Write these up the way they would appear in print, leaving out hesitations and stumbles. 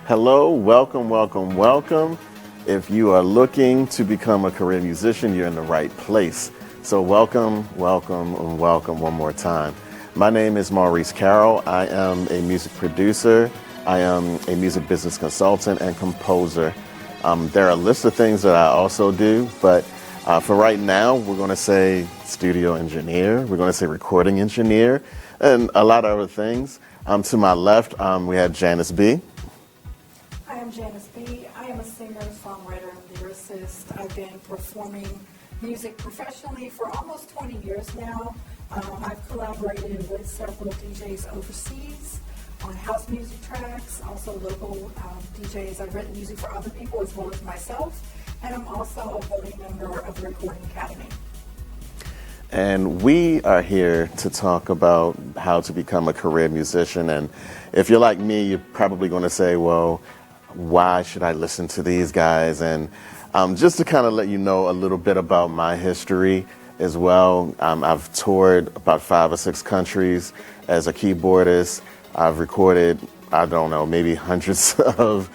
Hello, welcome, welcome, welcome. If you are looking to become a career musician, you're in the right place. So welcome, welcome, and welcome one more time. My name is Maurice Carroll. I am a music producer. I am a music business consultant and composer. There are a list of things that I also do, but for right now, we're going to say studio engineer, we're going to say recording engineer, and a lot of other things. To my left, we have Janice B. I am Janice B. I am a singer, songwriter, and lyricist. I've been performing music professionally for almost 20 years now. I've collaborated with several DJs overseas on house music tracks, also local DJs. I've written music for other people as well as myself, and I'm also a voting member of the Recording Academy. And we are here to talk about how to become a career musician. And if you're like me, you're probably going to say, well, why should I listen to these guys? And just to kind of let you know a little bit about my history as well. I've toured about 5 or 6 countries as a keyboardist. I've recorded, I don't know, maybe hundreds of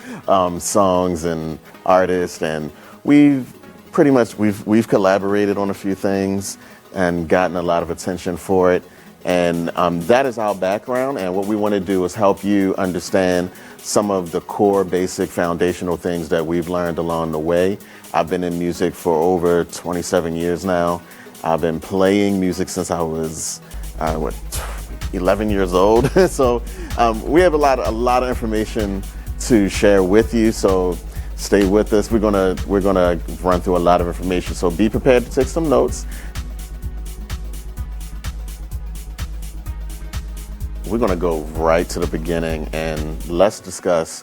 songs and artists. And we've collaborated on a few things and gotten a lot of attention for it. And that is our background. And what we want to do is help you understand some of the core, basic, foundational things that we've learned along the way. I've been in music for over 27 years now. I've been playing music since I was, 11 years old. So we have a lot of information to share with you. So stay with us. We're gonna run through a lot of information. So be prepared to take some notes. We're going to go right to the beginning and let's discuss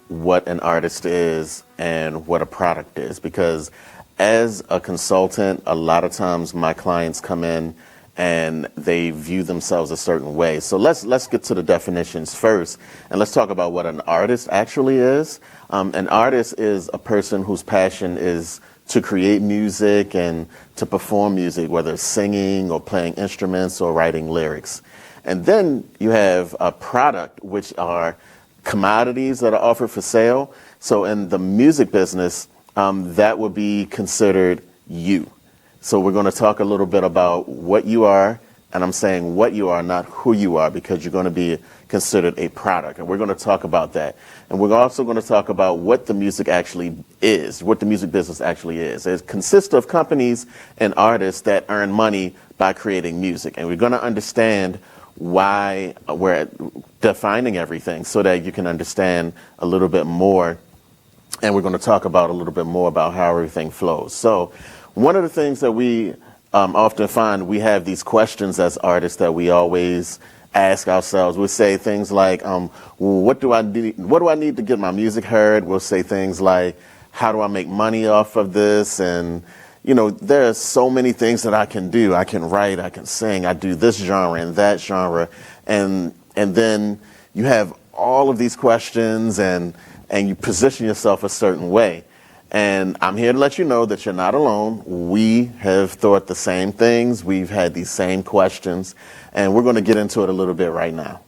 what an artist is and what a product is. Because as a consultant, a lot of times my clients come in and they view themselves a certain way. So let's get to the definitions first and let's talk about what an artist actually is. An artist is a person whose passion is to create music and to perform music, whether it's singing or playing instruments or writing lyrics. And then you have a product, which are commodities that are offered for sale. So in the music business, that would be considered you. So we're going to talk a little bit about what you are. And I'm saying what you are, not who you are, because you're going to be considered a product. And we're going to talk about that. And we're also going to talk about what the music actually is, what the music business actually is. It consists of companies and artists that earn money by creating music. And we're going to understand why we're defining everything so that you can understand a little bit more. And we're going to talk about a little bit more about how everything flows. So one of the things that we often find, we have these questions as artists that we always ask ourselves. We'll say things like, well, what do I need to get my music heard? We'll say things like, how do I make money off of this? And you know, there are so many things that I can do. I can write, I can sing, I do this genre and that genre. And then you have all of these questions and you position yourself a certain way. And I'm here to let you know that you're not alone. We have thought the same things. We've had these same questions. And we're going to get into it a little bit right now.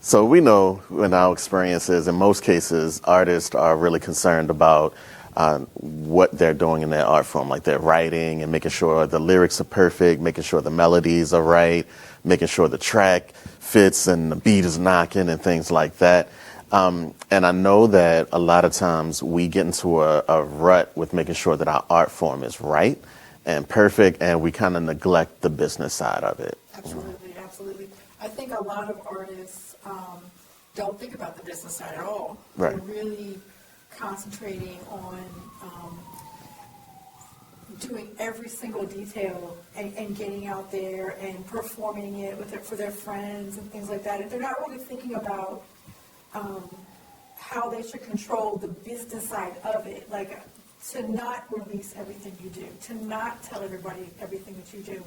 So we know in our experiences, in most cases, artists are really concerned about what they're doing in their art form, like they're writing and making sure the lyrics are perfect, making sure the melodies are right, making sure the track fits and the beat is knocking and things like that. And I know that a lot of times we get into a rut with making sure that our art form is right and perfect, and we kind of neglect the business side of it. Absolutely, absolutely. I think a lot of artists don't think about the business side at all. Right. They're really concentrating on doing every single detail and getting out there and performing it for their friends and things like that. And they're not really thinking about how they should control the business side of it. Like, to not release everything you do, to not tell everybody everything that you do.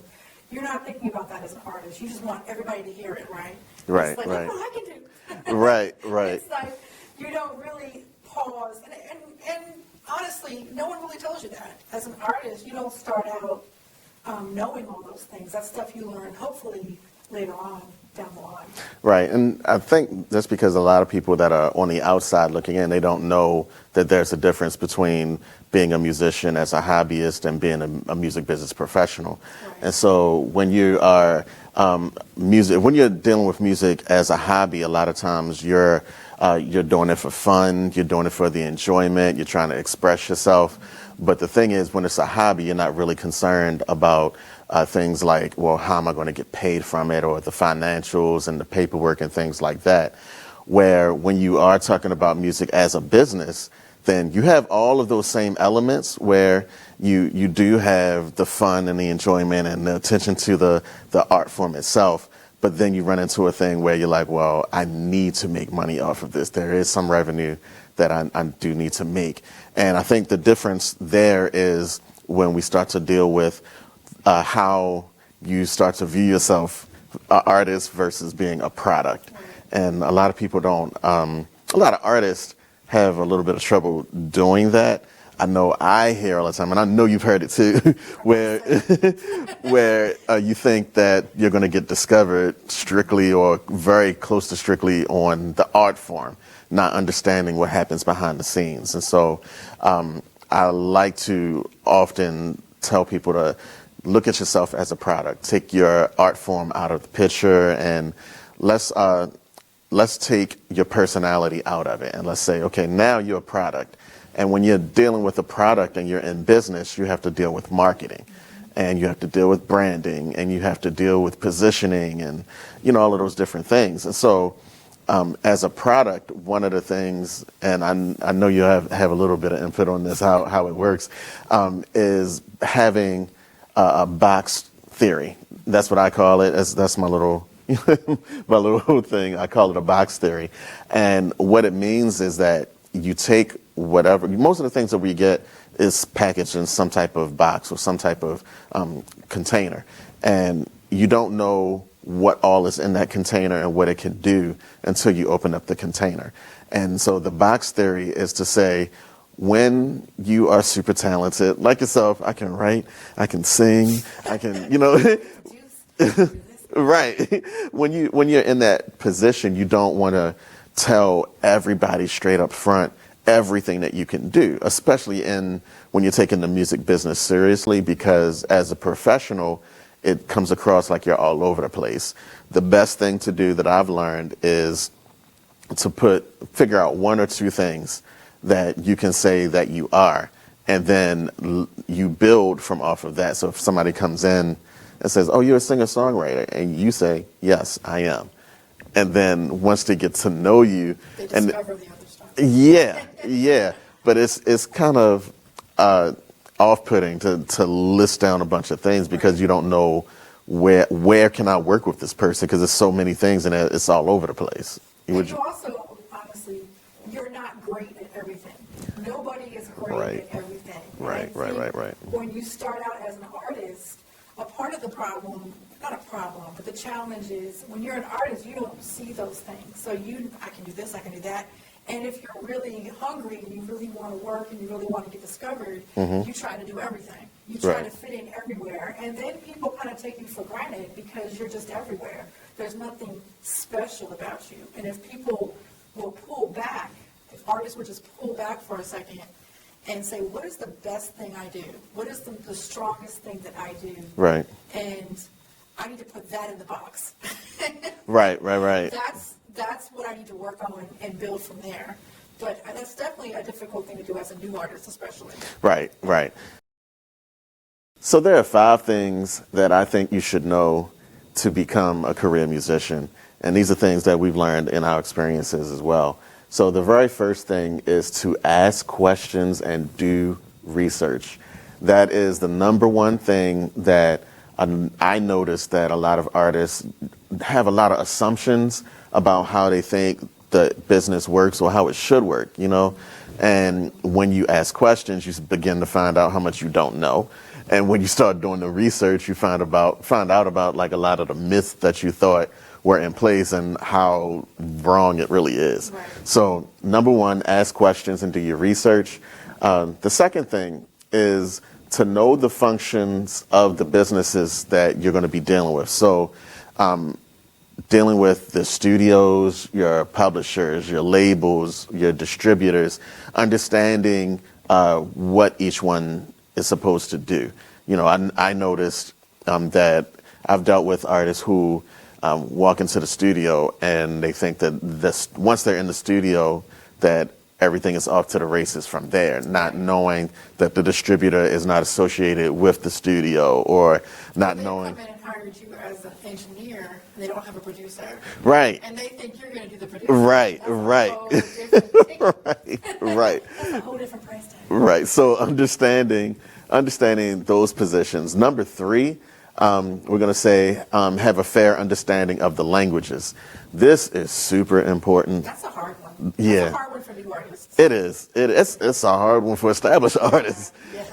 You're not thinking about that as an artist. You just want everybody to hear it, right? Right, it's like, right. Look what I can do. Right. It's like you don't really pause. And honestly, no one really tells you that. As an artist, you don't start out knowing all those things. That's stuff you learn, hopefully, later on. down the line. Right, and I think that's because a lot of people that are on the outside looking in, they don't know that there's a difference between being a musician as a hobbyist and being a music business professional. Right. And so when you are when you're dealing with music as a hobby, a lot of times you're doing it for fun, you're doing it for the enjoyment, you're trying to express yourself. But the thing is, when it's a hobby, you're not really concerned about things like, well, how am I going to get paid from it, or the financials and the paperwork and things like that. Where when you are talking about music as a business, then you have all of those same elements where you do have the fun and the enjoyment and the attention to the art form itself. But then you run into a thing where you're like, well, I need to make money off of this. There is some revenue that I do need to make. And I think the difference there is when we start to deal with how you start to view yourself, an artist versus being a product. And a lot of people don't, a lot of artists have a little bit of trouble doing that. I know I hear all the time, and I know you've heard it too, where where you think that you're going to get discovered strictly or very close to strictly on the art form, not understanding what happens behind the scenes. And so I like to often tell people to look at yourself as a product. Take your art form out of the picture, and let's take your personality out of it. And let's say, okay, now you're a product. And when you're dealing with a product and you're in business, you have to deal with marketing, and you have to deal with branding, and you have to deal with positioning, and all of those different things. And so as a product, one of the things, and I know you have a little bit of input on this, how it works, is having a box theory. That's what I call it. That's my little my little thing. I call it a box theory. And what it means is that you take whatever, most of the things that we get is packaged in some type of box or some type of container. And you don't know what all is in that container and what it can do until you open up the container. And so the box theory is to say, when you are super talented, like yourself, I can write, I can sing, I can, right. When you're in that position, you don't want to tell everybody straight up front everything that you can do, especially when you're taking the music business seriously, because as a professional, it comes across like you're all over the place. The best thing to do that I've learned is to figure out one or two things that you can say that you are, and then you build from off of that. So if somebody comes in and says, oh, you're a singer-songwriter, and you say, yes, I am. And then once they get to know you, they discover the other stuff. Yeah. But it's kind of off-putting to list down a bunch of things, because you don't know where can I work with this person, because there's so many things and it's all over the place. And you also, honestly, you're not great at everything. Nobody is great at everything. Right. When you start out as an artist, a part of the problem, not a problem, but the challenge is when you're an artist, you don't see those things. So I can do this, I can do that. And if you're really hungry and you really want to work and you really want to get discovered, you try to do everything. You try to fit in everywhere. And then people kind of take you for granted because you're just everywhere. There's nothing special about you. And if people will pull back, if artists would just pull back for a second and say, what is the best thing I do? What is the strongest thing that I do? Right. And I need to put that in the box. Right. That's what I need to work on and build from there. But that's definitely a difficult thing to do as a new artist, especially. Right. So there are 5 things that I think you should know to become a career musician. And these are things that we've learned in our experiences as well. So the very first thing is to ask questions and do research. That is the number one thing that I noticed, that a lot of artists have a lot of assumptions about how they think the business works or how it should work, And when you ask questions, you begin to find out how much you don't know. And when you start doing the research, you find out about like a lot of the myths that you thought were in place and how wrong it really is. Right. So number one, ask questions and do your research. The second thing is to know the functions of the businesses that you're going to be dealing with. So dealing with the studios, your publishers, your labels, your distributors, understanding what each one is supposed to do. You know, I noticed that I've dealt with artists who walk into the studio and they think that once they're in the studio that everything is off to the races from there, not knowing that the distributor is not associated with the studio, or not knowing. They come in and hired you as an engineer, and they don't have a producer. Right. And they think you're going to do the producer. Right, That's right. A whole different Right. That's a whole different price tag. Right. So understanding those positions. Number 3, we're going to say have a fair understanding of the languages. This is super important. That's a hard one. Yeah. That's a hard one for new artists. It is. It's a hard one for established artists.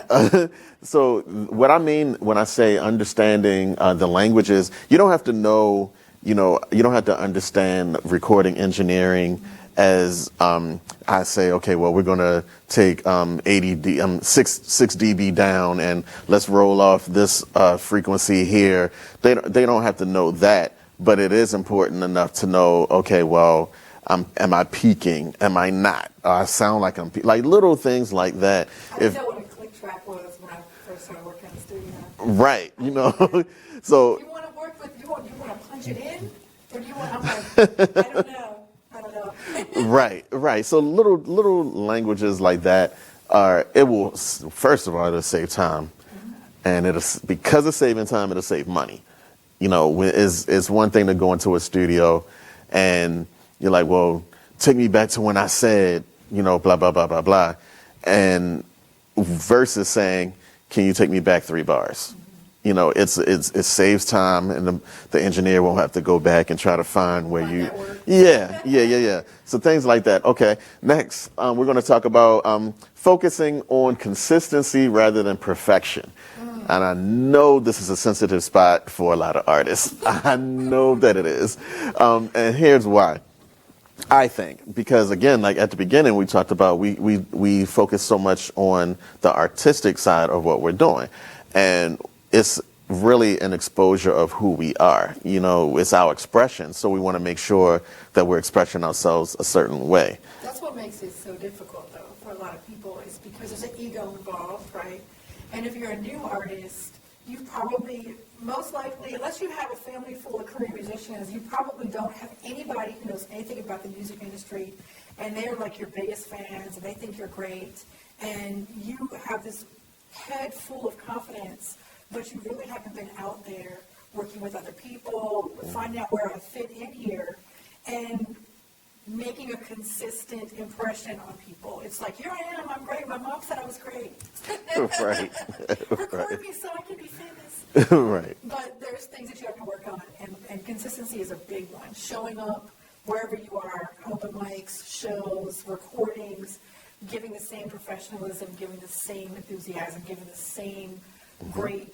Yeah. So what I mean when I say understanding the languages, you don't have to know, you don't have to understand recording engineering as I say, okay, well, we're going to take 6 dB down and let's roll off this frequency here. They don't have to know that, but it is important enough to know, okay, well, am I peaking? Am I not? I sound like I'm like little things like that. I didn't know what a click track was when I first started working in the studio. Right, so. You want to work with, you want to punch it in? Or do you want, I'm like, I don't know. Right. So little languages like that first of all, it'll save time. And because of saving time, it'll save money. It's one thing to go into a studio and you're like, well, take me back to when I said, blah, blah, blah, blah, blah. And versus saying, can you take me back 3 bars? It saves time, and the engineer won't have to go back and try to find where you. Yeah. So things like that. Okay. Next, we're going to talk about focusing on consistency rather than perfection. And I know this is a sensitive spot for a lot of artists. I know that it is. And here's why. I think because again, like at the beginning, we talked about we focus so much on the artistic side of what we're doing, and it's really an exposure of who we are. It's our expression, so we want to make sure that we're expressing ourselves a certain way. That's what makes it so difficult, though, for a lot of people, is because there's an ego involved, right? And if you're a new artist, you probably, most likely, unless you have a family full of career musicians, you probably don't have anybody who knows anything about the music industry, and they're like your biggest fans, and they think you're great, and you have this head full of confidence, but you really haven't been out there working with other people, finding out where I fit in here, and making a consistent impression on people. It's like, here I am, I'm great. My mom said I was great. Right. Record me so I can be famous. Right. But there's things that you have to work on, and consistency is a big one. Showing up wherever you are, open mics, shows, recordings, giving the same professionalism, giving the same enthusiasm, giving the same great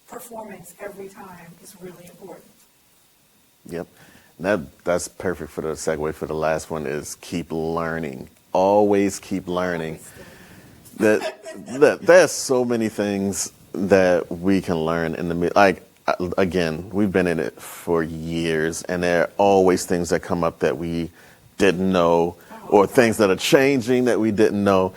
performance every time is really important. Yep. That's perfect for the segue for the last one is keep learning. Always keep learning. There's so many things that we can learn in the again, we've been in it for years, and there are always things that come up that we didn't know, or things that are changing that we didn't know.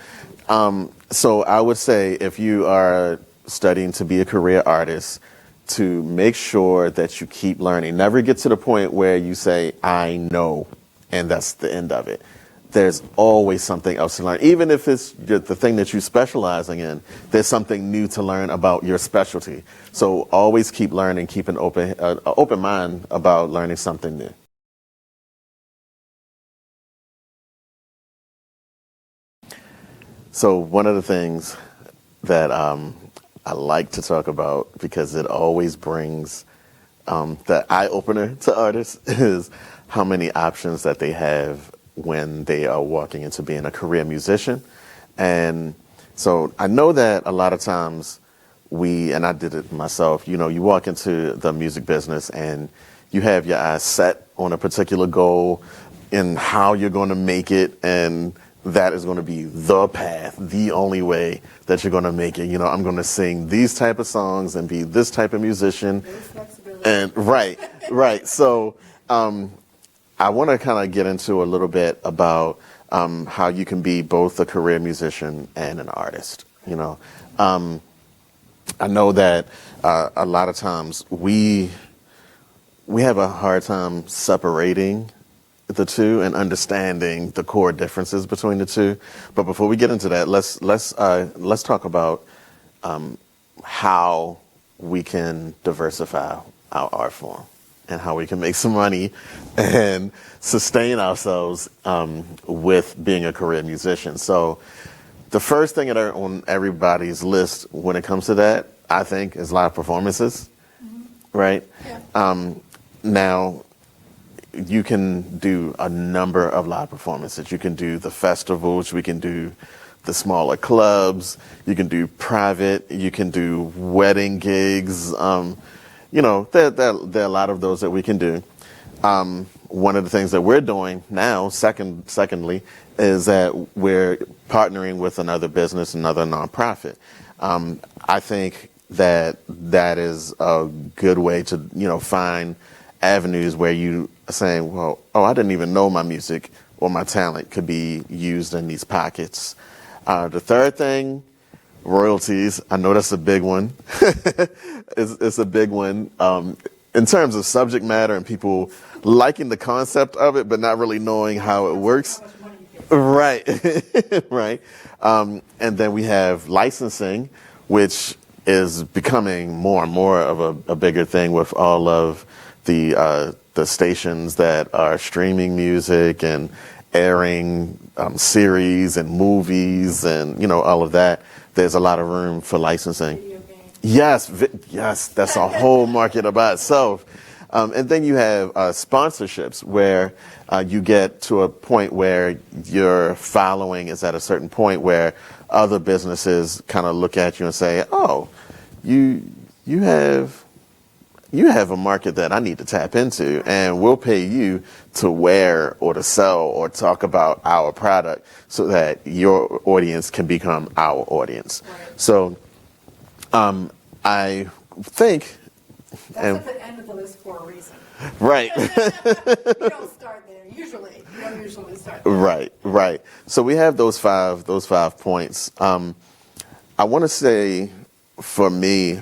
So I would say if you are studying to be a career artist, to make sure that you keep learning. Never get to the point where you say, I know, and that's the end of it. There's always something else to learn. Even if it's the thing that you're specializing in, there's something new to learn about your specialty. So always keep learning, keep an open mind about learning something new. So one of the things that I like to talk about, because it always brings the eye-opener to artists, is how many options that they have when they are walking into being a career musician. And so I know that a lot of times and I did it myself, you walk into the music business and you have your eyes set on a particular goal and how you're going to make it, and that is going to be the path, the only way that you're going to make it. I'm going to sing these type of songs and be this type of musician. And right. So I want to kind of get into a little bit about how you can be both a career musician and an artist. I know that a lot of times we have a hard time separating the two and understanding the core differences between the two. But before we get into that, let's talk about how we can diversify our art form and how we can make some money and sustain ourselves with being a career musician. So the first thing on everybody's list when it comes to that, I think, is live performances, right? Yeah. Now, you can do a number of live performances. You can do the festivals, we can do the smaller clubs, you can do private, you can do wedding gigs. There are a lot of those that we can do. One of the things that we're doing now, secondly, is that we're partnering with another business, another nonprofit. I think that is a good way to, find avenues where you are saying, well, I didn't even know my music or my talent could be used in these pockets. The third thing, royalties. I know that's a big one. It's a big one in terms of subject matter and people liking the concept of it, but not really knowing how it works. Right, right. And then we have licensing, which is becoming more and more of a bigger thing with all of the stations that are streaming music and airing series and movies and all of that. There's a lot of room for licensing. Yes, that's a whole market by itself. And then you have sponsorships where you get to a point where your following is at a certain point where other businesses kind of look at you and say, "Oh, you have a market that I need to tap into, and we'll pay you to wear or to sell or talk about our product so that your audience can become our audience." Right. So I think that's at the end of the list for a reason. Right. You don't start there. Usually, you don't usually start there. Right. So we have those five points. I want to say, for me,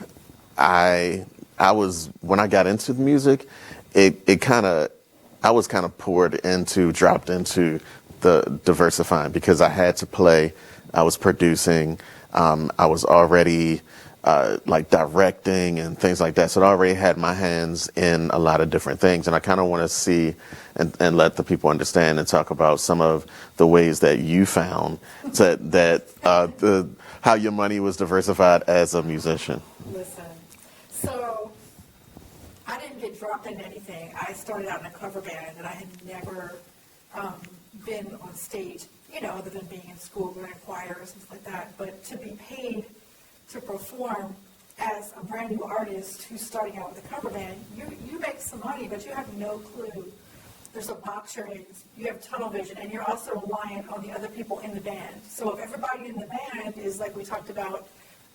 I was, when I got into the music, I was kind of dropped into the diversifying because I had to play. I was producing. I was already directing and things like that. So I already had my hands in a lot of different things. And I kind of want to see and let the people understand and talk about some of the ways that you found how your money was diversified as a musician. Listen, so I didn't get dropped in anything. I started out in a cover band and I had never been on stage, other than being in school, going to choir and stuff like that. But to be paid to perform as a brand new artist who's starting out with a cover band, you make some money, but you have no clue. There's a box you're in, you have tunnel vision, and you're also reliant on the other people in the band. So if everybody in the band is, like we talked about,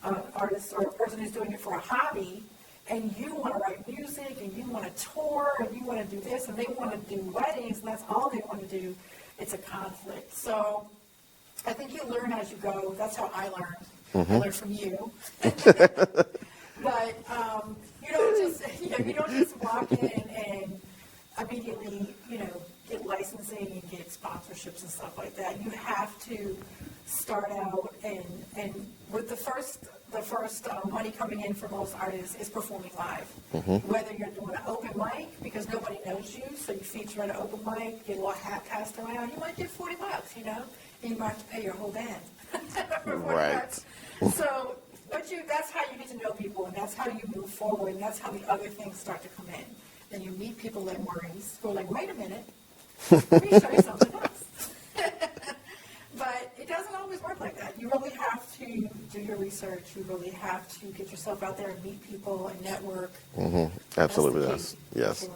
an artist or a person who's doing it for a hobby, and you want to write music, and you want to tour, and you want to do this, and they want to do weddings, and that's all they want to do, it's a conflict. So I think you learn as you go. That's how I learned. Mm-hmm. I learned from you. But you don't just walk in and immediately, get licensing and get sponsorships and stuff like that. You have to start out and with the first money coming in for most artists is performing live. Mm-hmm. Whether you're doing an open mic because nobody knows you, so you feature at an open mic, get a little hat passed around, you might get $40, and you might have to pay your whole band. Right. So, that's how you get to know people, and that's how you move forward, and that's how the other things start to come in. Then you meet people like Maurice who are like, wait a minute, let me show you something else. But it doesn't always work like that. You really have to do your research. You really have to get yourself out there and meet people and network. Mm-hmm. Absolutely, yes. Sure.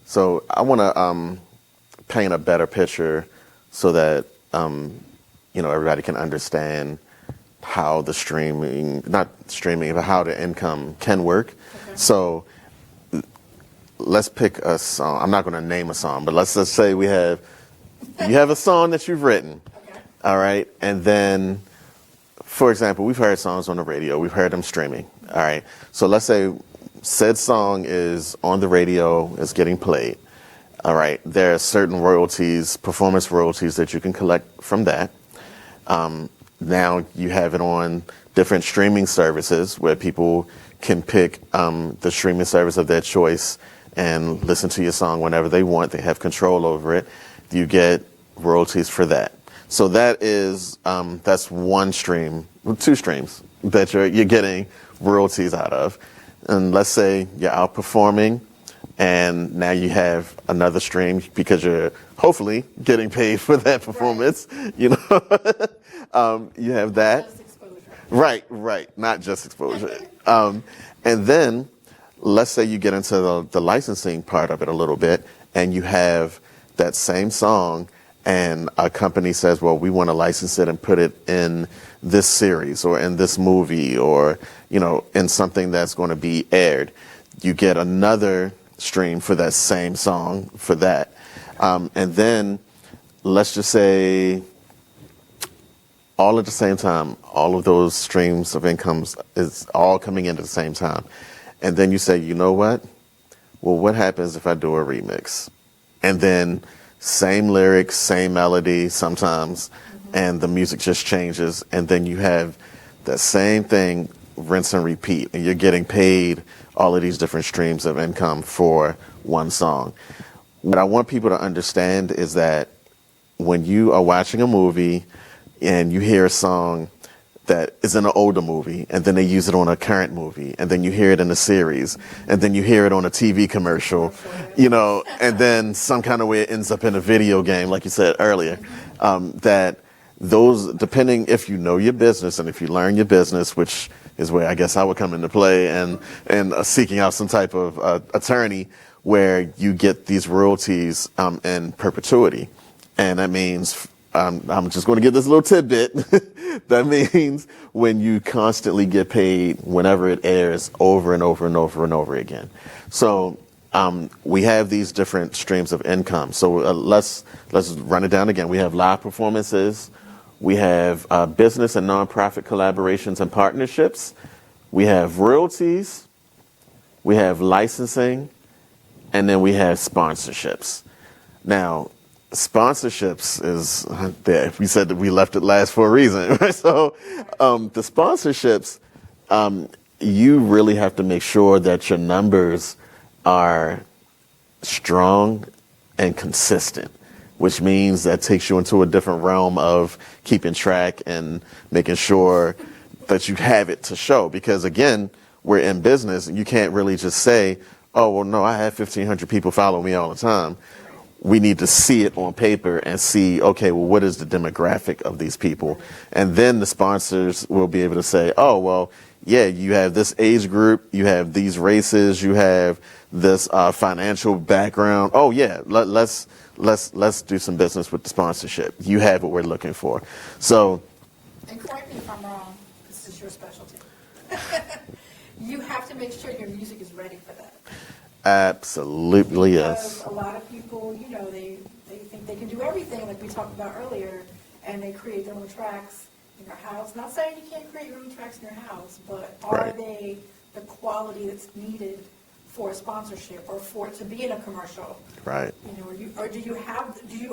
So I want to paint a better picture so that everybody can understand how the not streaming, but how the income can work. Okay. So let's pick a song. I'm not going to name a song, but let's just say you have a song that you've written. Okay. All right. And then, for example, we've heard songs on the radio. We've heard them streaming. All right. So let's say said song is on the radio, is getting played. All right. There are certain royalties, performance royalties that you can collect from that. Now you have it on different streaming services where people can pick the streaming service of their choice and listen to your song whenever they want. They have control over it. You get royalties for that. So that is that's one stream, two streams that you're getting royalties out of. And let's say you're outperforming, and now you have another stream because you're hopefully getting paid for that performance. Right. You know, you have that. Just exposure. Right. Not just exposure. And then let's say you get into the licensing part of it a little bit, and you have that same song, and a company says, well, we want to license it and put it in this series or in this movie or, in something that's going to be aired. You get another stream for that same song for that. And then let's just say all at the same time, all of those streams of incomes is all coming in at the same time. And then you say, you know what? Well, what happens if I do a remix? And then same lyrics, same melody sometimes, and the music just changes. And then you have that same thing, rinse and repeat. And you're getting paid all of these different streams of income for one song. What I want people to understand is that when you are watching a movie and you hear a song that is in an older movie, and then they use it on a current movie, and then you hear it in a series, and then you hear it on a TV commercial, and then some kind of way it ends up in a video game, like you said earlier, that those, depending if you know your business and if you learn your business, which is where I guess I would come into play, and seeking out some type of attorney where you get these royalties in perpetuity. And that means, I'm just going to give this little tidbit. That means when you constantly get paid whenever it airs over and over and over and over again. So we have these different streams of income. So let's run it down again. We have live performances. We have business and nonprofit collaborations and partnerships. We have royalties. We have licensing. And then we have sponsorships. Now, sponsorships is there. We said that we left it last for a reason, right? So the sponsorships, you really have to make sure that your numbers are strong and consistent, which means that takes you into a different realm of keeping track and making sure that you have it to show. Because again, we're in business and you can't really just say, oh, well, no, I have 1,500 people follow me all the time. We need to see it on paper and see, okay, well, what is the demographic of these people? And then the sponsors will be able to say, oh, well, yeah, you have this age group, you have these races, you have this financial background. Oh, yeah, let's do some business with the sponsorship. You have what we're looking for. So, and correct me if I'm wrong, this is your specialty. You have to make sure your music is ready for that. Absolutely, because yes. A lot of people, they think they can do everything, like we talked about earlier, and they create their own tracks in their house. Not saying you can't create your own tracks in your house, but are they the quality that's needed for a sponsorship or for it to be in a commercial? Right. Or do you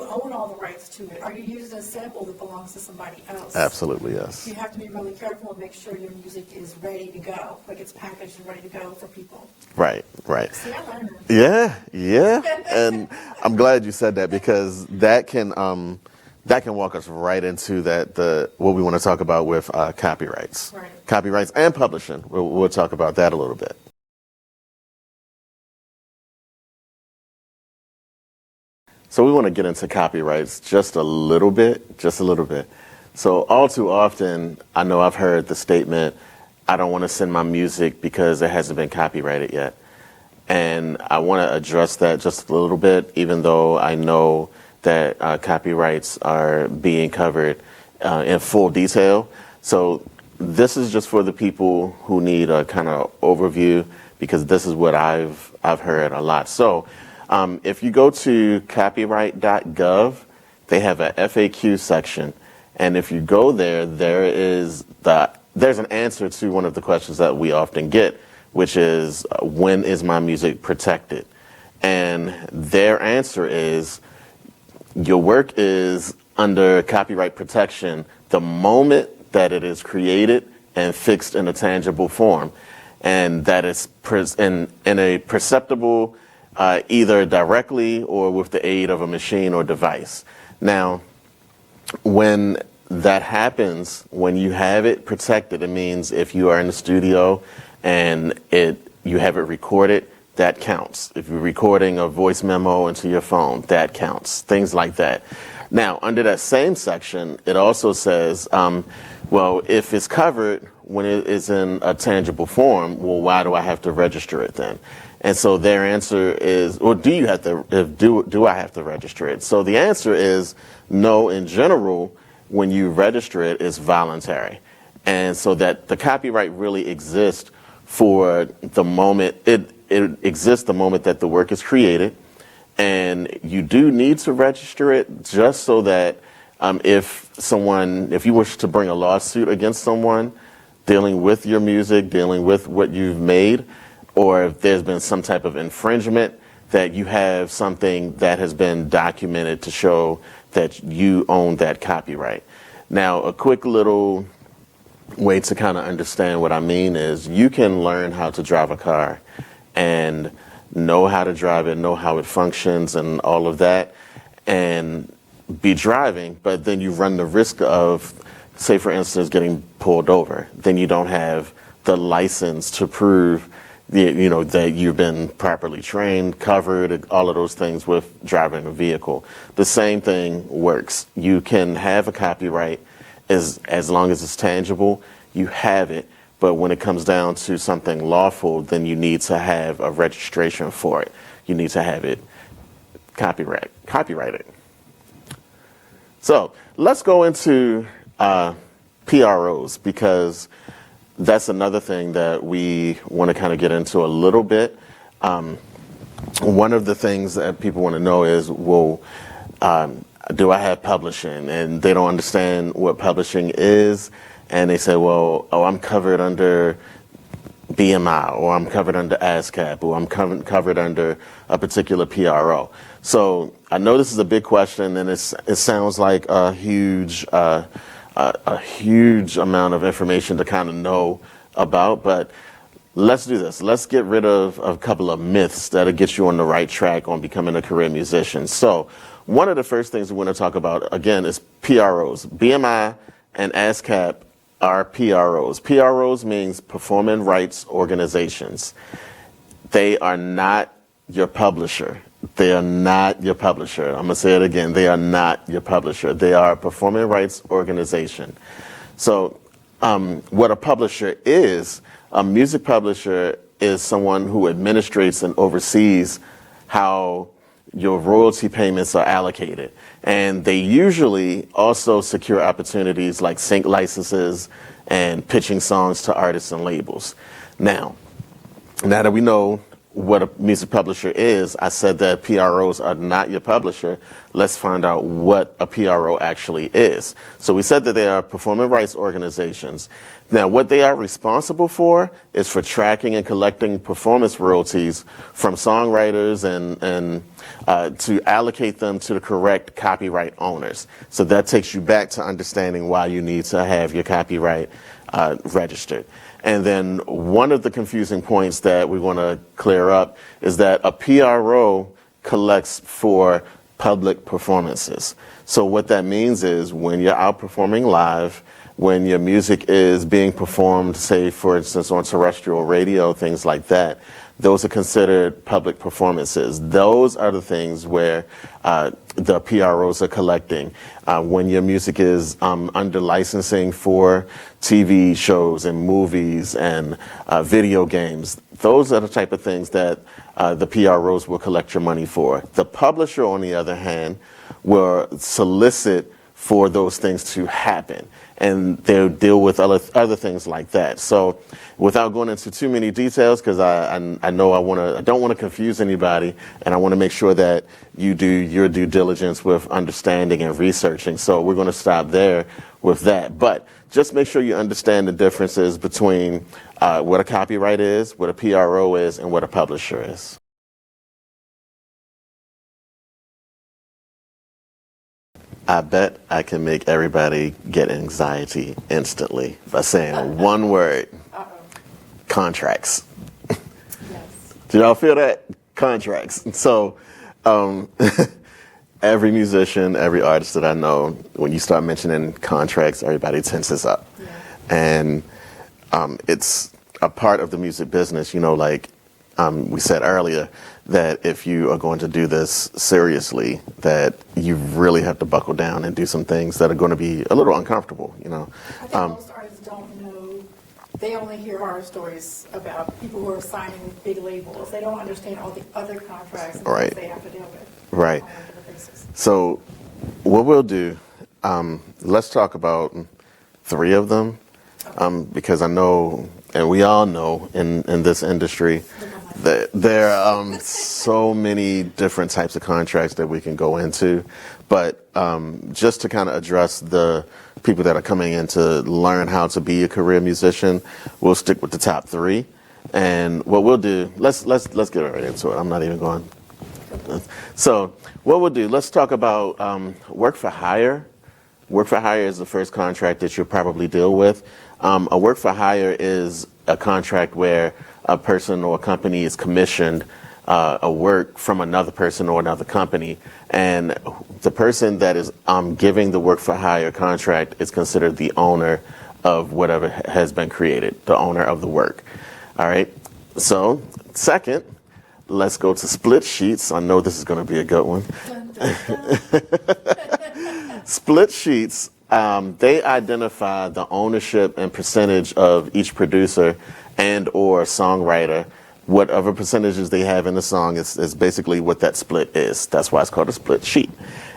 own all the rights to it? Are you using a sample that belongs to somebody else? Absolutely, yes. You have to be really careful and make sure your music is ready to go, like it's packaged and ready to go for people. Right. See, I learned. Yeah. And I'm glad you said that because that can walk us right into what we want to talk about with copyrights. Right. Copyrights and publishing. We'll talk about that a little bit. So we want to get into copyrights just a little bit. So all too often, I know I've heard the statement, I don't want to send my music because it hasn't been copyrighted yet. And I want to address that just a little bit, even though I know that copyrights are being covered in full detail. So this is just for the people who need a kind of overview, because this is what I've heard a lot. So if you go to copyright.gov, they have a FAQ section. And if you go there, there's an answer to one of the questions that we often get, which is, when is my music protected? And their answer is, your work is under copyright protection the moment that it is created and fixed in a tangible form, and that it's in a perceptible, either directly or with the aid of a machine or device. Now, when that happens, when you have it protected, it means if you are in the studio and you have it recorded, that counts. If you're recording a voice memo into your phone, that counts. Things like that. Now, under that same section, it also says, well, if it's covered when it is in a tangible form, well, why do I have to register it then? And so their answer is, well, do I have to register it? So the answer is no. In general, when you register it, it's voluntary. And so that the copyright really exists for the moment, it exists the moment that the work is created. And you do need to register it just so that if you wish to bring a lawsuit against someone dealing with your music, dealing with what you've made, or if there's been some type of infringement, that you have something that has been documented to show that you own that copyright. Now, a quick little way to kind of understand what I mean is, you can learn how to drive a car and know how to drive it, know how it functions and all of that, and be driving, but then you run the risk of, say for instance, getting pulled over. Then you don't have the license to prove that you've been properly trained, covered, all of those things with driving a vehicle. The same thing works. You can have a copyright as long as it's tangible, you have it. But when it comes down to something lawful, then you need to have a registration for it. You need to have it copyrighted. So let's go into PROs, because that's another thing that we want to kind of get into a little bit. One of the things that people want to know is, well, do I have publishing? And they don't understand what publishing is. And they say, well, I'm covered under BMI, or I'm covered under ASCAP, or I'm covered under a particular PRO. So I know this is a big question, and it sounds like a huge amount of information to kind of know about, but let's do this. Let's get rid of a couple of myths that'll get you on the right track on becoming a career musician. So one of the first things we want to talk about, again, is PROs. BMI and ASCAP are PROs. PROs means performing rights organizations. They are not your publisher. They are not your publisher. I'm going to say it again. They are not your publisher. They are a performing rights organization. So what a publisher is, a music publisher is someone who administrates and oversees how your royalty payments are allocated. And they usually also secure opportunities like sync licenses and pitching songs to artists and labels. Now that we know what a music publisher is, I said that PROs are not your publisher. Let's find out what a PRO actually is. So we said that they are performing rights organizations. Now, what they are responsible for is for tracking and collecting performance royalties from songwriters and to allocate them to the correct copyright owners. So that takes you back to understanding why you need to have your copyright registered. And then one of the confusing points that we want to clear up is that a PRO collects for public performances. So what that means is, when you're out performing live, when your music is being performed, say, for instance, on terrestrial radio, things like that, those are considered public performances. Those are the things where the PROs are collecting. When your music is under licensing for TV shows and movies and video games, those are the type of things that the PROs will collect your money for. The publisher, on the other hand, will solicit for those things to happen. And they'll deal with other things like that. So without going into too many details, because I know I don't want to confuse anybody, and I want to make sure that you do your due diligence with understanding and researching. So we're going to stop there with that. But just make sure you understand the differences between what a copyright is, what a PRO is, and what a publisher is. I bet I can make everybody get anxiety instantly by saying one word. Contracts. Yes. Do y'all feel that? Contracts. So every musician, every artist that I know, when you start mentioning contracts, everybody tenses up. Yeah. And it's a part of the music business, like we said earlier, that if you are going to do this seriously, that you really have to buckle down and do some things that are going to be a little uncomfortable, I think most artists don't know. They only hear horror stories about people who are signing big labels. They don't understand all the other contracts and things they have to deal with. Right. On a regular basis. So what we'll do, let's talk about 3 of them, because I know, and we all know in this industry, that there are so many different types of contracts that we can go into. But just to kind of address the people that are coming in to learn how to be a career musician, we'll stick with the top 3. And what we'll do, let's get right into it. I'm not even going. So what we'll do, let's talk about work for hire. Work for hire is the first contract that you'll probably deal with. A work for hire is a contract where a person or a company is commissioned a work from another person or another company, and the person that is giving the work for hire contract is considered the owner of whatever has been created, the owner of the work. All right. So second, let's go to split sheets. I know this is going to be a good one. Dun, dun, dun. Split sheets, they identify the ownership and percentage of each producer and or songwriter. Whatever percentages they have in the song is basically what that split is. That's why it's called a split sheet.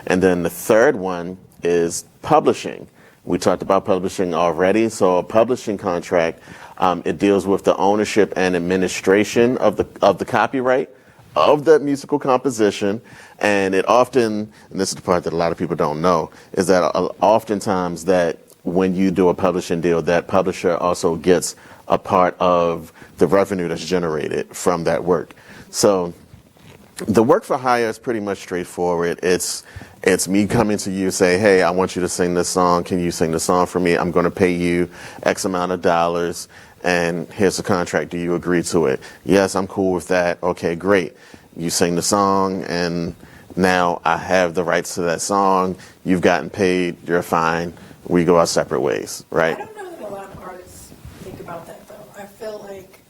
And then the third one is publishing. We talked about publishing already. So a publishing contract, it deals with the ownership and administration of the copyright of that musical composition. And it often, and this is the part that a lot of people don't know, is that oftentimes that when you do a publishing deal, that publisher also gets a part of the revenue that's generated from that work. So the work for hire is pretty much straightforward. It's me coming to you, say, hey, I want you to sing this song. Can you sing the song for me? I'm going to pay you X amount of dollars, and here's the contract. Do you agree to it? Yes, I'm cool with that. Okay, great. You sing the song, and now I have the rights to that song. You've gotten paid. You're fine. We go our separate ways, right? I don't know that a lot of artists think about that, though. I feel like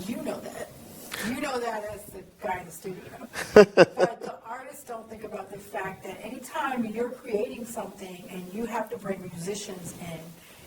you know that. You know that as the guy in the studio. But the artists don't think about the fact that anytime you're creating something and you have to bring musicians in,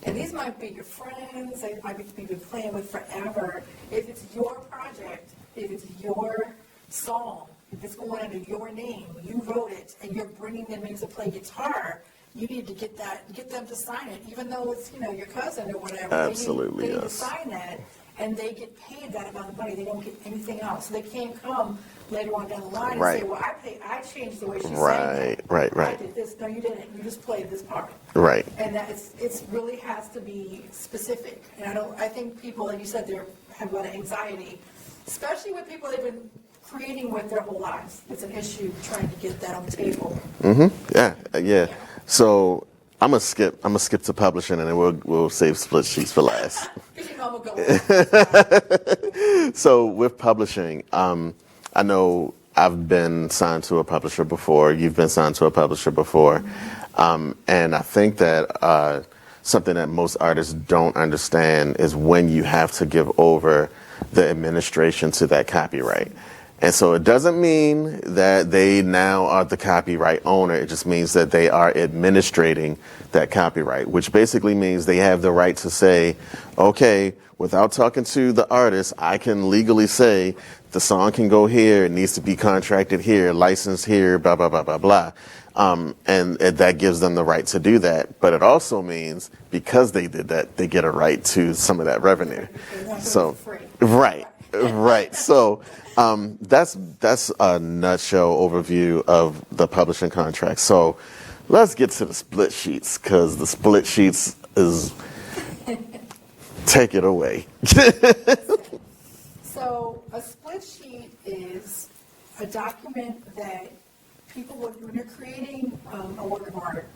and these might be your friends, they might be people you've been playing with forever. If it's your project, if it's your song, if it's going under your name, you wrote it, and you're bringing them in to play guitar, you need to get them to sign it, even though it's your cousin or whatever. Absolutely, they need to yes. sign that, and they get paid that amount of money. They don't get anything else. So they can't come later on down the line and Right. say, "Well, I changed the way she sang Right, that. right. I did this. No, you didn't. You just played this part." Right. And that it's really has to be specific. And I think people, like you said, have a lot of anxiety, especially with people they've been creating with their whole lives. It's an issue trying to get that on the table. Yeah. So I'm gonna skip to publishing, and then we'll save split sheets for last. So with publishing, I know I've been signed to a publisher before. You've been signed to a publisher before, and I think that something that most artists don't understand is when you have to give over the administration to that copyright. And so it doesn't mean that they now are the copyright owner. It just means that they are administrating that copyright, which basically means they have the right to say, okay, without talking to the artist, I can legally say the song can go here, it needs to be contracted here, licensed here, blah, blah, blah, blah, blah. And that gives them the right to do that. But it also means because they did that, they get a right to some of that revenue. So, right. So that's a nutshell overview of the publishing contract. So let's get to the split sheets, because the split sheets is take it away. So a split sheet is a document that people would, when you're creating a work of art,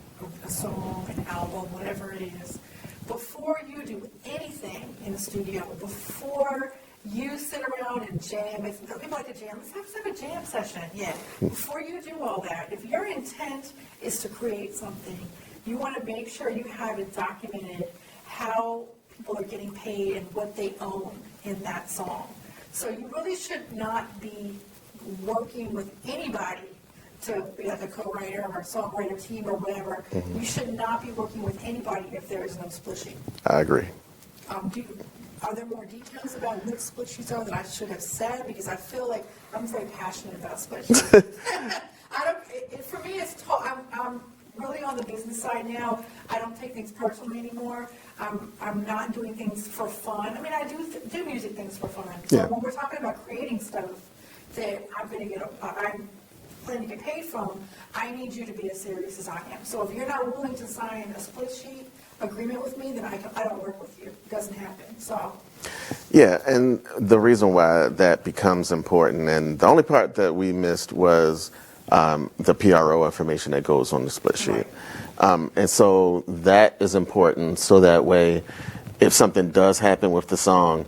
a song, an album, whatever it is, before you do anything in the studio, before you sit around and jam, if people like to jam, let's have a jam session, yeah. Before you do all that, if your intent is to create something, you want to make sure you have it documented how people are getting paid and what they own in that song. So you really should not be working with anybody to be like a co-writer or a songwriter team or whatever. You should not be working with anybody if there is no split sheet. I agree. Are there more details about what split sheets are that I should have said? Because I feel like I'm very passionate about split sheets. For me, I'm really on the business side now. I don't take things personally anymore. I'm not doing things for fun. I mean, I do music things for fun. So when we're talking about creating stuff that I'm planning to get paid from, I need you to be as serious as I am. So if you're not willing to sign a split sheet agreement with me, then I don't work with you. It doesn't happen. So. Yeah, and the reason why that becomes important, and the only part that we missed was the PRO information that goes on the split sheet. Right. And so that is important, so that way, if something does happen with the song,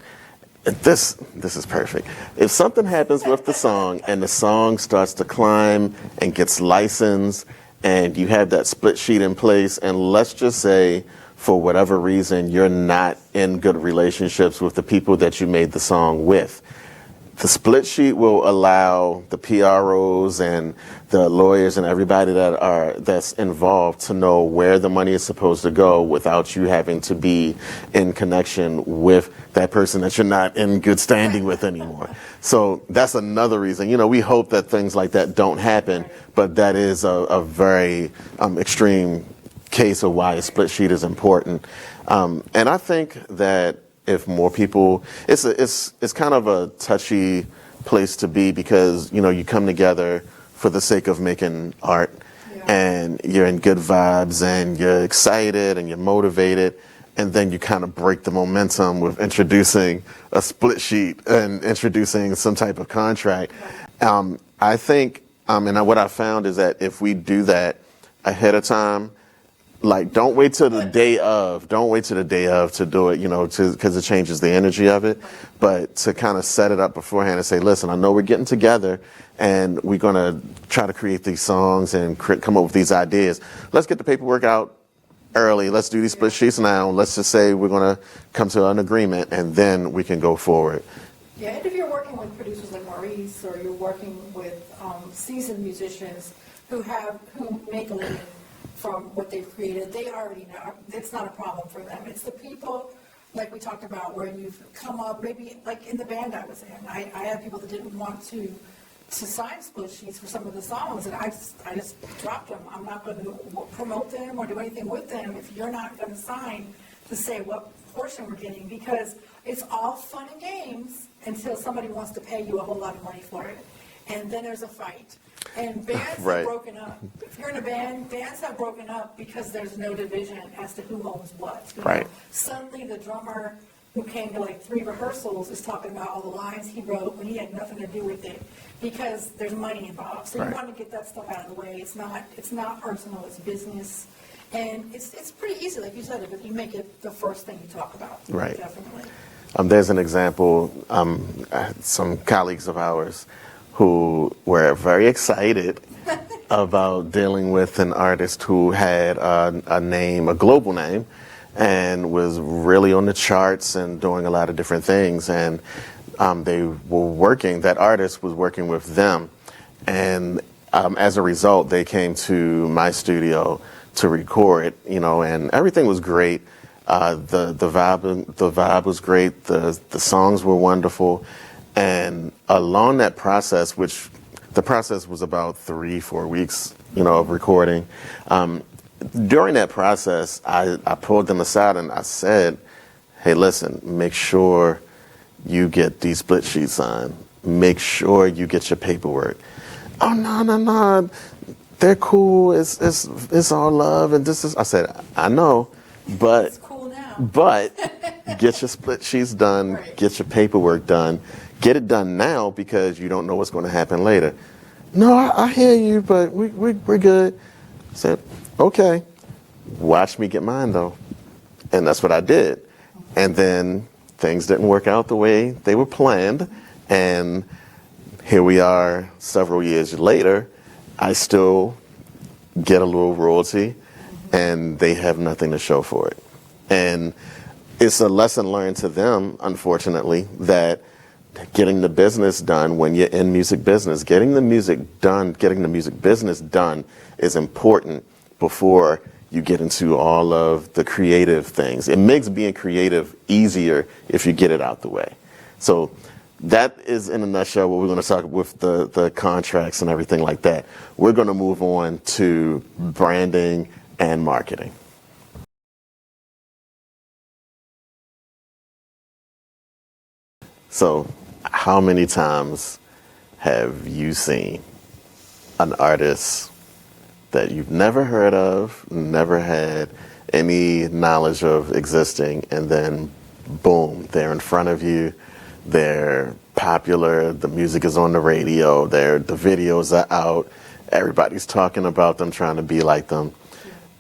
this is perfect. If something happens with the song and the song starts to climb and gets licensed and you have that split sheet in place, and let's just say for whatever reason you're not in good relationships with the people that you made the song with, the split sheet will allow the PROs and the lawyers and everybody that's involved to know where the money is supposed to go without you having to be in connection with that person that you're not in good standing with anymore. So that's another reason. We hope that things like that don't happen, but that is a very extreme case of why a split sheet is important. And I think that if more people, it's kind of a touchy place to be, because you come together for the sake of making art, and you're in good vibes and you're excited and you're motivated, and then you kind of break the momentum with introducing a split sheet and introducing some type of contract. I think, and what I found is that if we do that ahead of time, like, don't wait till the day of to do it, because it changes the energy of it. But to kind of set it up beforehand and say, listen, I know we're getting together and we're going to try to create these songs and come up with these ideas. Let's get the paperwork out early. Let's do these split sheets now. Let's just say we're going to come to an agreement, and then we can go forward. Yeah, and if you're working with producers like Maurice, or you're working with seasoned musicians who make a living from what they've created, they already know. It's not a problem for them. It's the people, like we talked about, where you've come up, maybe like in the band I was in. I had people that didn't want to sign split sheets for some of the songs, and I just dropped them. I'm not going to promote them or do anything with them if you're not going to sign to say what portion we're getting, because it's all fun and games until somebody wants to pay you a whole lot of money for it. And then there's a fight. And bands have broken up. If you're in a band, bands have broken up because there's no division as to who owns what. Right. Suddenly the drummer who came to like 3 rehearsals is talking about all the lines he wrote when he had nothing to do with it, because there's money involved. So you want to get that stuff out of the way. It's not personal, it's business. And it's pretty easy, like you said, if you make it the first thing you talk about. Right. Definitely. There's an example, some colleagues of ours who were very excited about dealing with an artist who had a global name, and was really on the charts and doing a lot of different things. And that artist was working with them. And as a result, they came to my studio to record, and everything was great. The vibe was great. The songs were wonderful. And along that process, which the process was about 3-4 weeks, of recording. During that process, I pulled them aside and I said, hey, listen, make sure you get these split sheets signed. Make sure you get your paperwork. Oh, no. They're cool. It's all love. And this is, I said, I know, but, It's cool now. but get your split sheets done, Right. Get your paperwork done, get it done now because you don't know what's going to happen later. No, I hear you, but we're good. I said, okay, watch me get mine though. And that's what I did. And then things didn't work out the way they were planned. And here we are several years later. I still get a little royalty and they have nothing to show for it. And it's a lesson learned to them, unfortunately, that getting the business done when you're in music business, getting the music business done is important before you get into all of the creative things. It makes being creative easier if you get it out the way. So that is, in a nutshell, what we're going to talk with the contracts and everything like that. We're going to move on to branding and marketing. So how many times have you seen an artist that you've never heard of, never had any knowledge of existing, and then boom, they're in front of you, they're popular, the music is on the radio, the videos are out, everybody's talking about them, trying to be like them.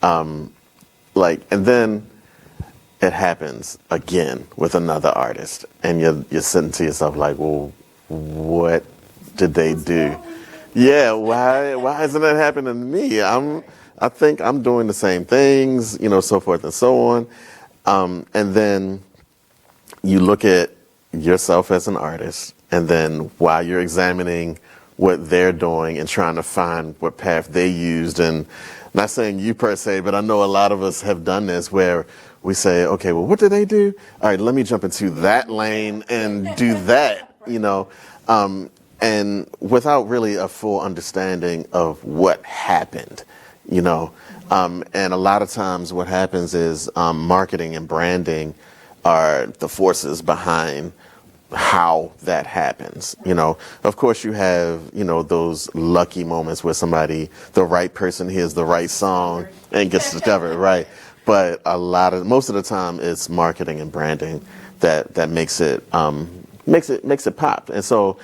And then it happens again with another artist, and you're sitting to yourself like, well, what did they do? Yeah, why hasn't that happened to me? I think I'm doing the same things, so forth and so on. And then you look at yourself as an artist, and then while you're examining what they're doing and trying to find what path they used, and not saying you per se, but I know a lot of us have done this where we say, okay, well, what did they do? All right, let me jump into that lane and do that, and without really a full understanding of what happened, And a lot of times what happens is marketing and branding are the forces behind how that happens. Of course you have, those lucky moments where the right person hears the right song and gets discovered, right? But most of the time it's marketing and branding that makes it pop. And so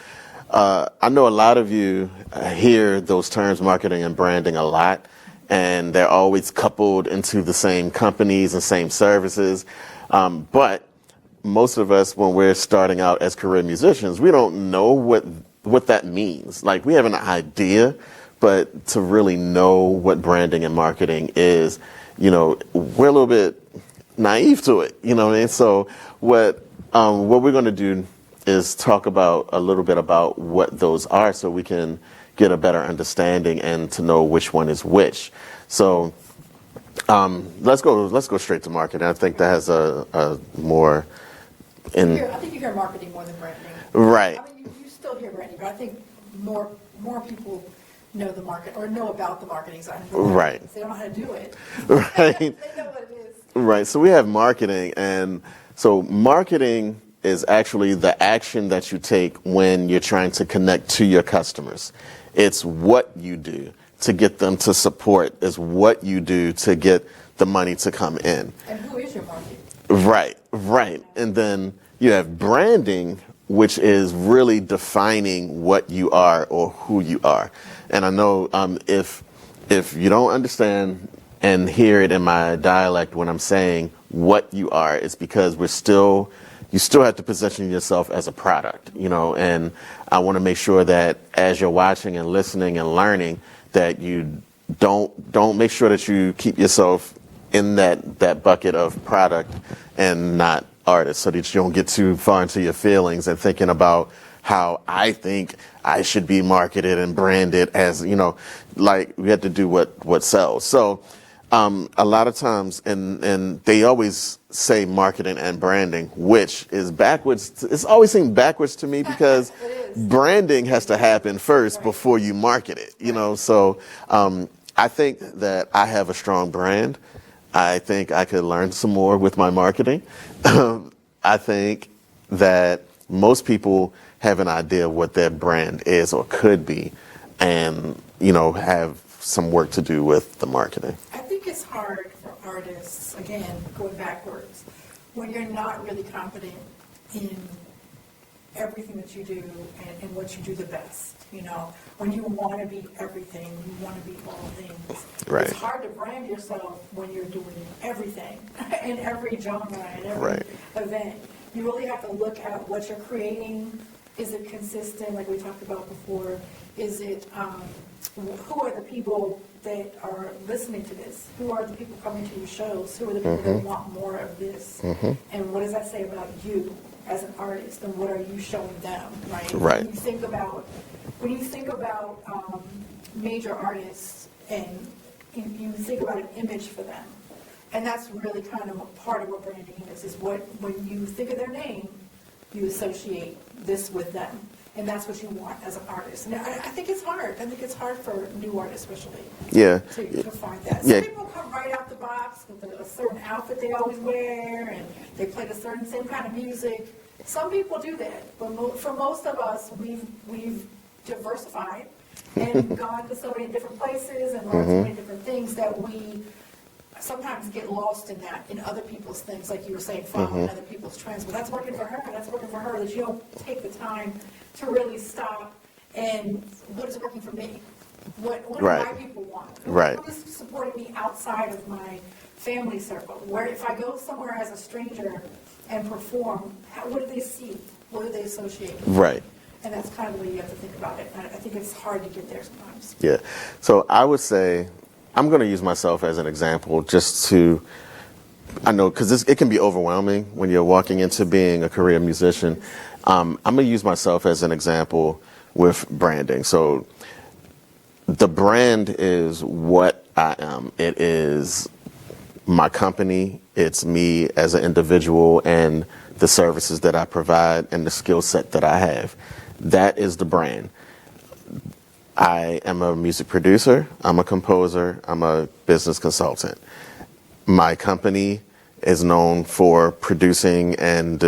I know a lot of you hear those terms, marketing and branding, a lot, and they're always coupled into the same companies and same services. But most of us, when we're starting out as career musicians, we don't know what that means. Like, we have an idea, but to really know what branding and marketing is, we're a little bit naive to it, And so what we're going to do is talk about a little bit about what those are so we can get a better understanding and to know which one is which. So let's go straight to marketing. I think that has a more I think you hear marketing more than branding. Right. I mean, you still hear branding, but I think more people know the market or know about the marketing side. Right. They don't know how to do it. Right. They know what it is. Right. So we have marketing, and so marketing is actually the action that you take when you're trying to connect to your customers. It's what you do to get them to support. It's what you do to get the money to come in. And who is your market? Right. And then you have branding, which is really defining what you are or who you are. And I know if you don't understand and hear it in my dialect when I'm saying what you are, it's because you still have to position yourself as a product, and I want to make sure that as you're watching and listening and learning, that you don't make sure that you keep yourself in that bucket of product and not artist so that you don't get too far into your feelings and thinking about how I think I should be marketed and branded as, like we have to do what sells. So a lot of times, and they always say marketing and branding, which is backwards. It's always seemed backwards to me because branding has to happen first before you market it, So I think that I have a strong brand. I think I could learn some more with my marketing. I think that most people have an idea of what their brand is or could be and, have some work to do with the marketing. I think it's hard for artists, again, going backwards, when you're not really confident in everything that you do and what you do the best. When you want to be everything, you want to be all things. Right. It's hard to brand yourself when you're doing everything in every genre, in every event. You really have to look at what you're creating. Is it consistent, like we talked about before? Is it, who are the people that are listening to this? Who are the people coming to your shows? Who are the people that want more of this? And what does that say about you as an artist? And what are you showing them, right? Right. When you think about major artists and you think about an image for them, and that's really kind of a part of what branding is what when you think of their name, you associate this with them. And that's what you want as an artist. And I think it's hard. I think it's hard for new artists, especially, to find that. Some people come right out the box with a certain outfit they always wear, and they play the same kind of music. Some people do that, but for most of us, we've diversified and gone to so many different places and learned so many different things that we sometimes get lost in that, in other people's things, like you were saying, following other people's trends. But that's working for her, that you don't take the time to really stop and what is working for me? What do my people want? Who is supporting me outside of my family circle? Where if I go somewhere as a stranger and perform, what do they see? What do they associate with? Right. And that's kind of the way you have to think about it. And I think it's hard to get there sometimes. Yeah. So I would say, I'm going to use myself as an example I know, because it can be overwhelming when you're walking into being a career musician. I'm going to use myself as an example with branding. So the brand is what I am. It is my company. It's me as an individual and the services that I provide and the skill set that I have. That is the brand. I am a music producer, I'm a composer, I'm a business consultant. My company is known for producing and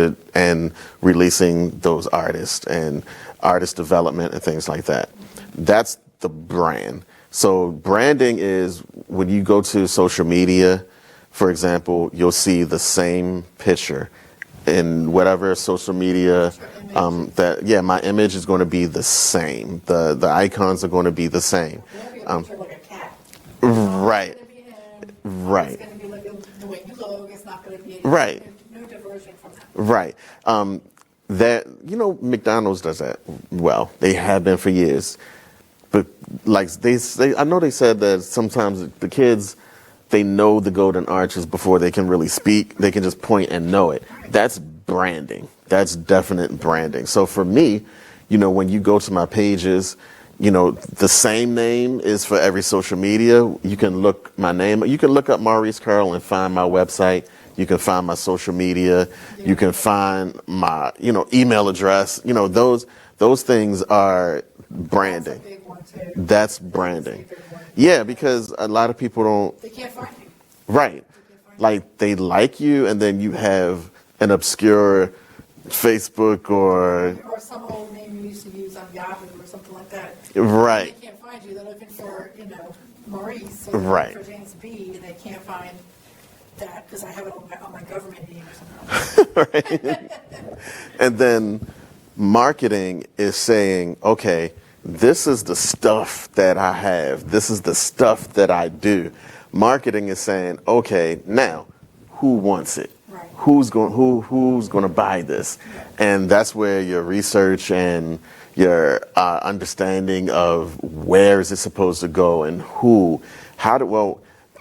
releasing those artists and artist development and things like that. That's the brand. So branding is when you go to social media, for example, you'll see the same picture in whatever social media my image is going to be the same. The icons are going to be the same. Like a cat. Right. Right. It's going to be like the way you look. It's not going to be no diversion from that. Right. McDonald's does that well. They have been for years. But like I know they said that sometimes the kids, they know the golden arches before they can really speak. They can just point and know it. That's branding. That's definite branding. So for me, when you go to my pages, the same name is for every social media. You can look my name. You can look up Maurice Carroll and find my website. You can find my social media. Yeah. You can find my, email address. Those things are branding. That's a big one too. That's branding. Yeah, because a lot of people they can't find you. Right. Like they like you, and then you have an obscure Facebook or some old name you used to use on Yahoo or something like that. Right. They can't find you. They're looking for, Maurice or for Janice B, and they can't find that because I have it on my government name or something. Right. And then marketing is saying, okay, this is the stuff that I have. This is the stuff that I do. Marketing is saying, okay, now who wants it? Right. Who's going to buy this? And that's where your research and your understanding of where is it supposed to go and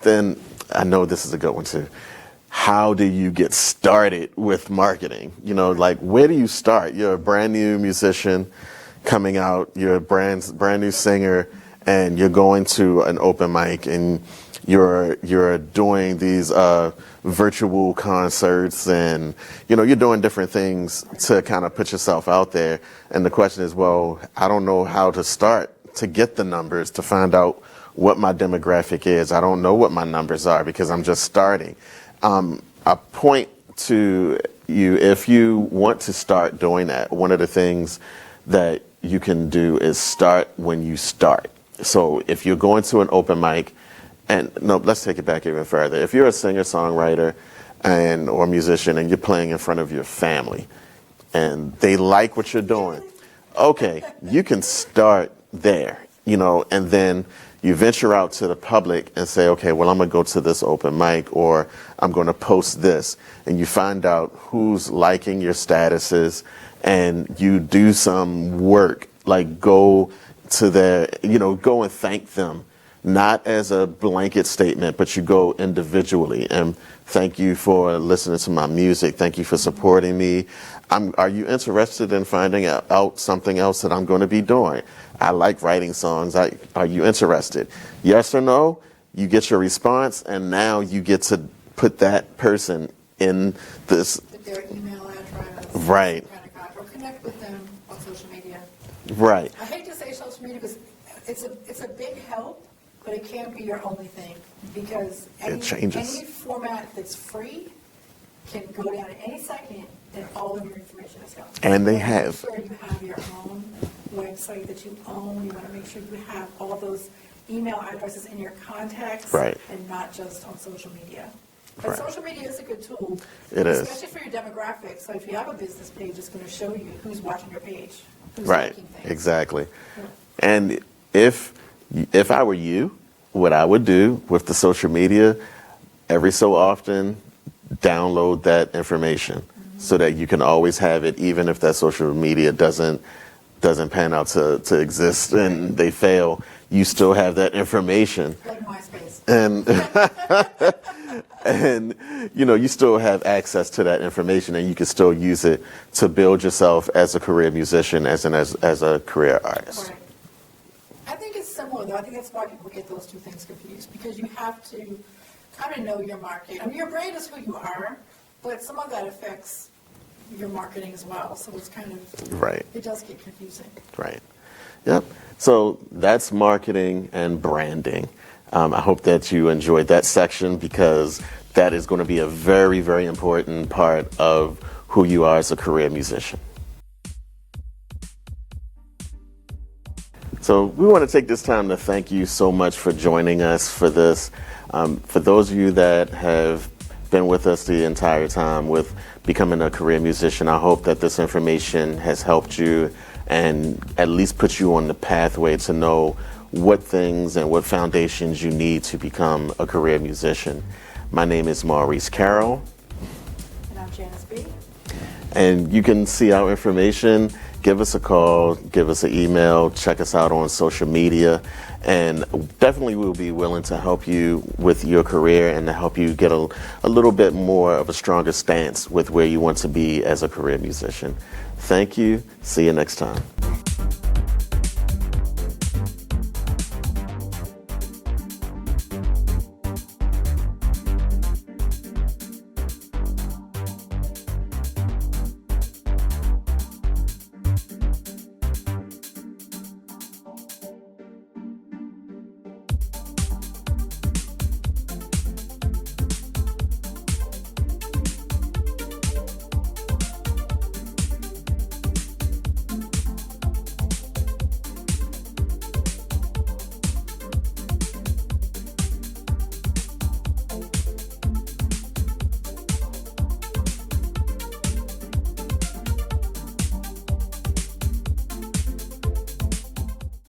then I know this is a good one too. how do you get started with marketing? You know, like, where do you start? You're a brand new musician coming out, you're a brand new singer, and you're going to an open mic, and you're doing these virtual concerts, and you're doing different things to kind of put yourself out there. And the question is, well, I don't know how to start to get the numbers, to find out what my demographic is. I don't know what my numbers are because I'm just starting. I point to you, if you want to start doing that, one of the things that you can do is start when you start. So if you're going to an open mic, and no, let's take it back even further. If you're a singer-songwriter or musician and you're playing in front of your family and they like what you're doing, okay, you can start there, and then you venture out to the public and say, okay, well, I'm going to go to this open mic, or I'm going to post this. And you find out who's liking your statuses, and you do some work, like go to go and thank them, not as a blanket statement, but you go individually and thank you for listening to my music. Thank you for supporting me. Are you interested in finding out something else that I'm going to be doing? I like writing songs. Are you interested? Yes or no? You get your response, and now you get to put that person in this. With their email address. Right. Or connect with them on social media. Right. I hate to say social media because it's a big help, but it can't be your only thing, because It changes. Any format that's free can go down at any second, and all of your information is gone. And they have. Make sure you have your own website that you own. You want to make sure you have all those email addresses in your contacts, Right. and not just on social media. But Right. social media is a good tool. It is. Especially for your demographics. So if you have a business page, it's going to show you who's watching your page, who's Right. liking things. Exactly. Yeah. And if I were you, what I would do with the social media, every so often, download that information so that you can always have it, even if that social media doesn't pan out to exist and they fail. You still have that information. Like MySpace. And you still have access to that information, and you can still use it to build yourself as a career musician, as a career artist. Right. I think it's similar, though. I think that's why people get those two things confused, because you have to kind of know your market. I mean, your brand is who you are, but some of that affects your marketing as well. So it's kind of, Right. it does get confusing. Right. Yep. So that's marketing and branding. I hope that you enjoyed that section, because that is going to be a very, very important part of who you are as a career musician. So we want to take this time to thank you so much for joining us for this. For those of you that have been with us the entire time with becoming a career musician, I hope that this information has helped you and at least put you on the pathway to know what things and what foundations you need to become a career musician. My name is Maurice Carroll. And I'm Janice B. And you can see our information. Give us a call, give us an email, check us out on social media, and definitely we'll be willing to help you with your career and to help you get a little bit more of a stronger stance with where you want to be as a career musician. Thank you. See you next time.